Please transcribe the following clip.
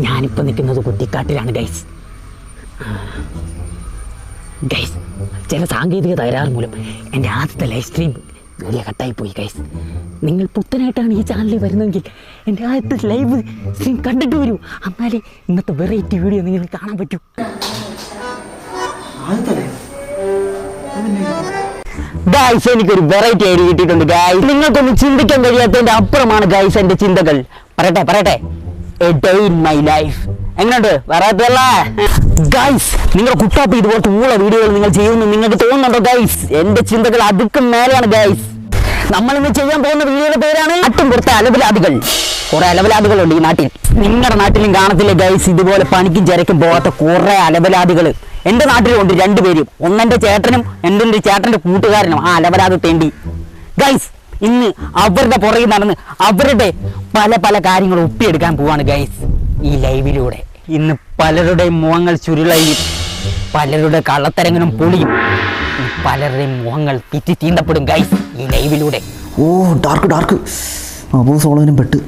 ഞാനിപ്പോൾ നിൽക്കുന്നത് കുറ്റിക്കാട്ടിലാണ് guys. Guys, ചില സാങ്കേതിക തകരാറ് മൂലം എൻ്റെ ആദ്യത്തെ ലൈവ് സ്ട്രീം വീഡിയോ കട്ടായിപ്പോയി ഗൈസ്. നിങ്ങൾ പുത്തനായിട്ടാണ് ഈ ചാനലിൽ വരുന്നതെങ്കിൽ എൻ്റെ ആദ്യത്തെ ലൈവ് സ്ട്രീം കണ്ടിട്ട് വരൂ. എന്നാലേ ഇന്നത്തെ വെറൈറ്റി വീഡിയോ നിങ്ങൾക്ക് കാണാൻ പറ്റൂ. ഗൈസ്, എനിക്കൊരു വെറൈറ്റി ഐഡിയ കിട്ടിയിട്ടുണ്ട് ഗൈസ്. നിങ്ങൾക്കൊന്നും ചിന്തിക്കാൻ കഴിയാത്തതിൻ്റെ അപ്പുറമാണ് ഗൈസ് എൻ്റെ ചിന്തകൾ. പറയട്ടെ, A day in my life. എങ്ങനെയുണ്ട്? പറയാത്തല്ല ഗൈസ്. നിങ്ങളുടെ കുട്ടാപ്പ് ഇതുപോലത്തെ ഊള വീഡിയോകൾ നിങ്ങൾ ചെയ്യുന്നു നിങ്ങൾക്ക് തോന്നുന്നുണ്ടോ ഗൈസ്? എൻ്റെ ചിന്തകൾ അതുക്കും മേലെയാണ് ഗൈസ്. നമ്മളിന്ന് ചെയ്യാൻ പോകുന്ന വീഡിയോയുടെ പേരാണ് അട്ടും പുറത്ത അലവലാദികൾ. കുറെ അലവലാദികളുണ്ട് ഈ നാട്ടിൽ. നിങ്ങളുടെ നാട്ടിലും കാണത്തില്ലേ ഗൈസ് ഇതുപോലെ പണിക്കും ചരക്കും പോകാത്ത കുറെ അലവലാദികൾ? എൻ്റെ നാട്ടിലുണ്ട് രണ്ടുപേരും. ഒന്നെൻ്റെ ചേട്ടനും എൻ്റെ ചേട്ടൻ്റെ കൂട്ടുകാരനും ആ അലവലാദ തേണ്ടി. ഗൈസ്, ഇന്ന് അവരുടെ പുറകിൽ നടന്ന് അവരുടെ പല കാര്യങ്ങൾ ഒപ്പിയെടുക്കാൻ പോവാണ് ഗൈസ് ഈ ലൈവിലൂടെ. ഇന്ന് പലരുടെയും മുഖങ്ങൾ ചുരുളയും പലരുടെ കള്ളത്തരങ്ങളും പൊളിയും പലരുടെയും മുഖങ്ങൾ തീണ്ടപ്പെടും ഗൈസ് ഈ ലൈവിലൂടെ. ഡാർക്ക് അബൂ സോളനും പെട്ട്